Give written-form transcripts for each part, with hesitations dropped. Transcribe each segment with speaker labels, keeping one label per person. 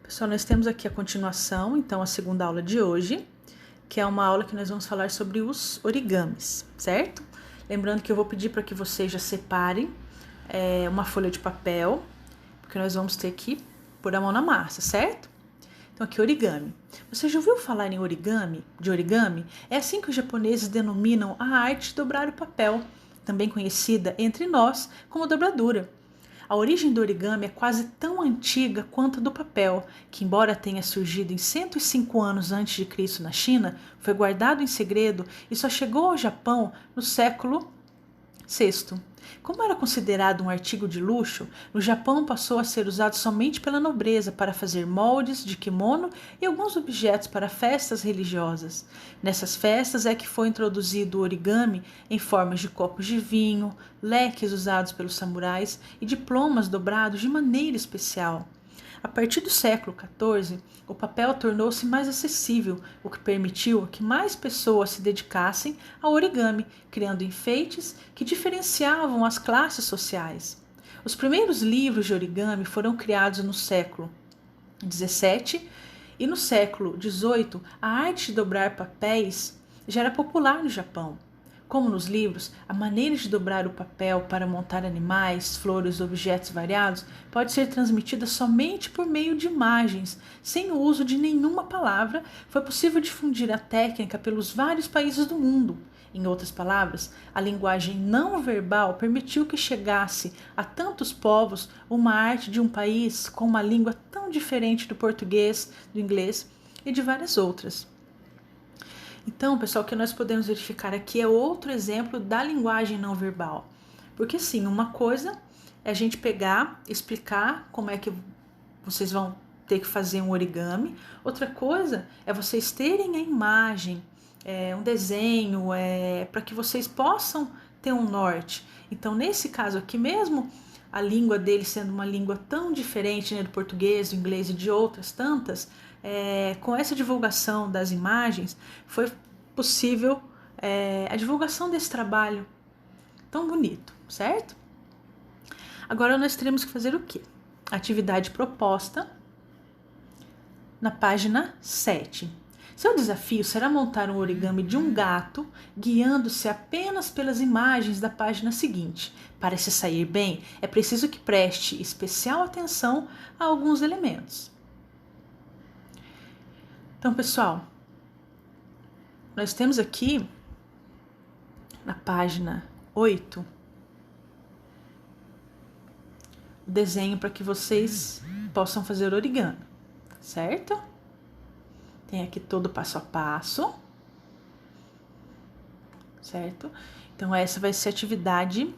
Speaker 1: Pessoal, nós temos aqui a continuação, então a segunda aula de hoje, que é uma aula que nós vamos falar sobre os origamis, certo? Lembrando que eu vou pedir para que vocês já separem uma folha de papel, porque nós vamos ter que pôr a mão na massa, certo? Então aqui origami. Você já ouviu falar em origami, de origami? É assim que os japoneses denominam a arte de dobrar o papel, também conhecida entre nós como dobradura. A origem do origami é quase tão antiga quanto a do papel, que embora tenha surgido em 105 anos antes de Cristo na China, foi guardado em segredo e só chegou ao Japão no século VI. Como era considerado um artigo de luxo, no Japão passou a ser usado somente pela nobreza para fazer moldes de kimono e alguns objetos para festas religiosas. Nessas festas é que foi introduzido o origami em formas de copos de vinho, leques usados pelos samurais e diplomas dobrados de maneira especial. A partir do século XIV, o papel tornou-se mais acessível, o que permitiu que mais pessoas se dedicassem ao origami, criando enfeites que diferenciavam as classes sociais. Os primeiros livros de origami foram criados no século XVII e no século XVIII, a arte de dobrar papéis já era popular no Japão. Como nos livros, a maneira de dobrar o papel para montar animais, flores, objetos variados pode ser transmitida somente por meio de imagens, sem o uso de nenhuma palavra. Foi possível difundir a técnica pelos vários países do mundo. Em outras palavras, a linguagem não verbal permitiu que chegasse a tantos povos uma arte de um país com uma língua tão diferente do português, do inglês e de várias outras. Então, pessoal, o que nós podemos verificar aqui é outro exemplo da linguagem não verbal. Porque sim, uma coisa é a gente pegar, explicar como é que vocês vão ter que fazer um origami. Outra coisa é vocês terem a imagem, um desenho, para que vocês possam ter um norte. Então, nesse caso aqui mesmo, a língua dele sendo uma língua tão diferente, né, do português, do inglês e de outras tantas, com essa divulgação das imagens, foi possível a divulgação desse trabalho tão bonito, certo? Agora nós teremos que fazer o quê? Atividade proposta na página 7. Seu desafio será montar um origami de um gato, guiando-se apenas pelas imagens da página seguinte. Para se sair bem, é preciso que preste especial atenção a alguns elementos. Então, pessoal, nós temos aqui na página 8 o desenho para que vocês possam fazer origami, certo? Tem aqui todo o passo a passo, certo? Então, essa vai ser a atividade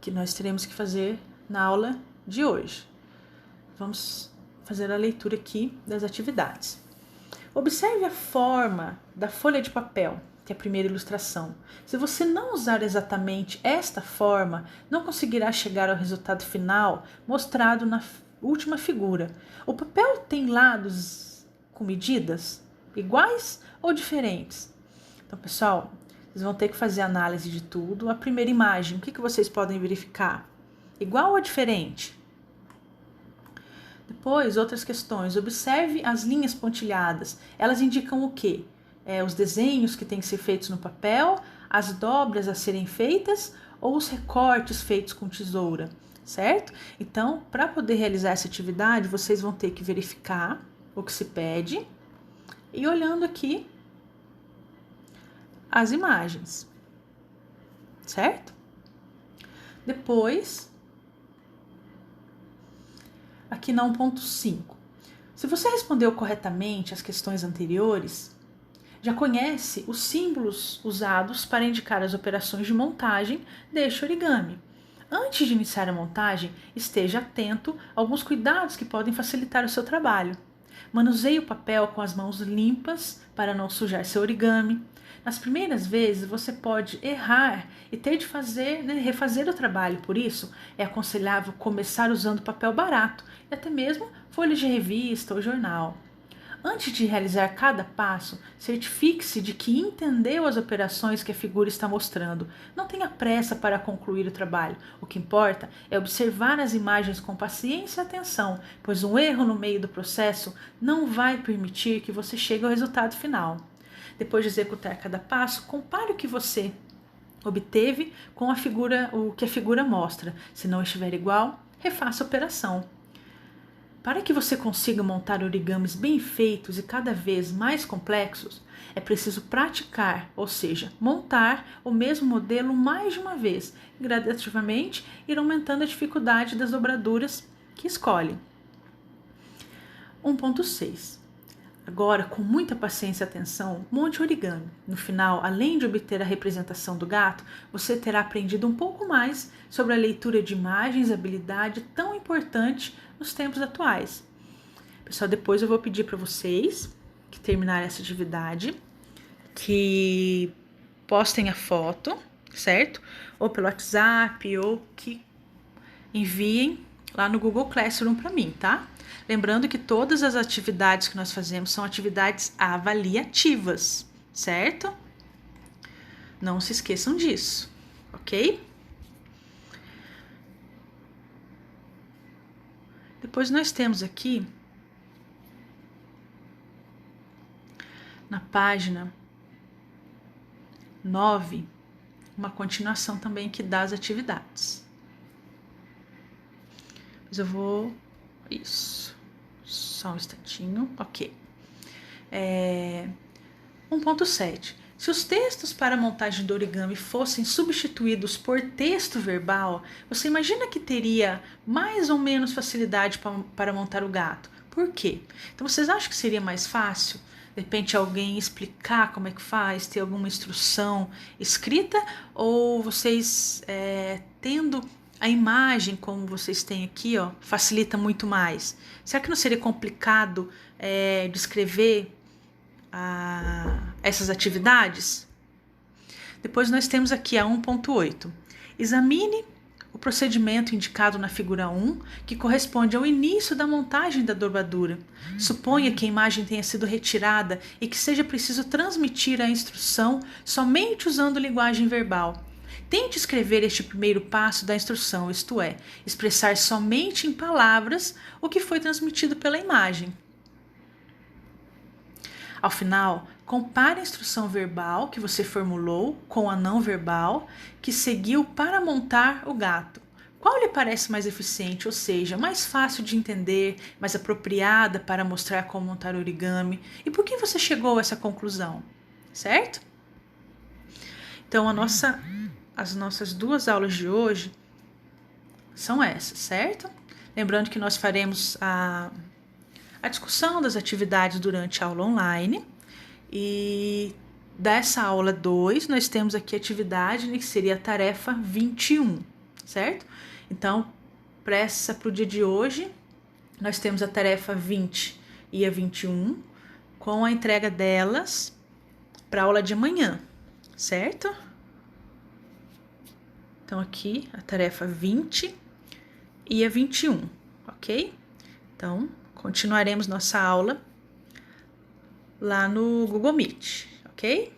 Speaker 1: que nós teremos que fazer na aula de hoje. Vamos fazer a leitura aqui das atividades. Observe a forma da folha de papel, que é a primeira ilustração. Se você não usar exatamente esta forma, não conseguirá chegar ao resultado final mostrado na última figura. O papel tem lados com medidas iguais ou diferentes? Então, pessoal, vocês vão ter que fazer análise de tudo. A primeira imagem, o que vocês podem verificar? Igual ou diferente? Depois, outras questões. Observe as linhas pontilhadas. Elas indicam o quê? Os desenhos que têm que ser feitos no papel, as dobras a serem feitas ou os recortes feitos com tesoura, certo? Então, para poder realizar essa atividade, vocês vão ter que verificar o que se pede e olhando aqui as imagens, certo? Depois, aqui na 1.5. Se você respondeu corretamente as questões anteriores, já conhece os símbolos usados para indicar as operações de montagem deste origami. Antes de iniciar a montagem, esteja atento a alguns cuidados que podem facilitar o seu trabalho. Manuseie o papel com as mãos limpas para não sujar seu origami. Nas primeiras vezes, você pode errar e ter de refazer o trabalho. Por isso, é aconselhável começar usando papel barato e até mesmo folhas de revista ou jornal. Antes de realizar cada passo, certifique-se de que entendeu as operações que a figura está mostrando. Não tenha pressa para concluir o trabalho. O que importa é observar as imagens com paciência e atenção, pois um erro no meio do processo não vai permitir que você chegue ao resultado final. Depois de executar cada passo, compare o que você obteve com o que a figura mostra. Se não estiver igual, refaça a operação. Para que você consiga montar origamis bem feitos e cada vez mais complexos, é preciso praticar, ou seja, montar o mesmo modelo mais de uma vez, e gradativamente ir aumentando a dificuldade das dobraduras que escolhe. 1.6. Agora, com muita paciência e atenção, monte o origami. No final, além de obter a representação do gato, você terá aprendido um pouco mais sobre a leitura de imagens, habilidade tão importante nos tempos atuais. Pessoal, depois eu vou pedir para vocês que terminarem essa atividade, que postem a foto, certo? Ou pelo WhatsApp, ou que enviem lá no Google Classroom para mim, tá? Lembrando que todas as atividades que nós fazemos são atividades avaliativas, certo? Não se esqueçam disso, ok? Depois nós temos aqui, na página 9, uma continuação também aqui das atividades. Mas eu vou... Isso. Só um instantinho. Ok. 1.7. Se os textos para a montagem do origami fossem substituídos por texto verbal, você imagina que teria mais ou menos facilidade para montar o gato. Por quê? Então, vocês acham que seria mais fácil, de repente, alguém explicar como é que faz, ter alguma instrução escrita? Ou vocês, tendo a imagem como vocês têm aqui, ó, facilita muito mais? Será que não seria complicado descrever essas atividades? Depois nós temos aqui a 1.8. Examine o procedimento indicado na figura 1, que corresponde ao início da montagem da dobradura. Suponha que a imagem tenha sido retirada e que seja preciso transmitir a instrução somente usando linguagem verbal. Tente escrever este primeiro passo da instrução, isto é, expressar somente em palavras o que foi transmitido pela imagem. Ao final, compare a instrução verbal que você formulou com a não verbal que seguiu para montar o gato. Qual lhe parece mais eficiente, ou seja, mais fácil de entender, mais apropriada para mostrar como montar origami? E por que você chegou a essa conclusão? Certo? Então, as nossas duas aulas de hoje são essas, certo? Lembrando que nós faremos a discussão das atividades durante a aula online. E dessa aula 2, nós temos aqui a atividade, né, que seria a tarefa 21, certo? Então, para o dia de hoje, nós temos a tarefa 20 e a 21, com a entrega delas para a aula de amanhã, certo? Então, aqui a tarefa 20 e a 21, ok? Então, continuaremos nossa aula lá no Google Meet, ok?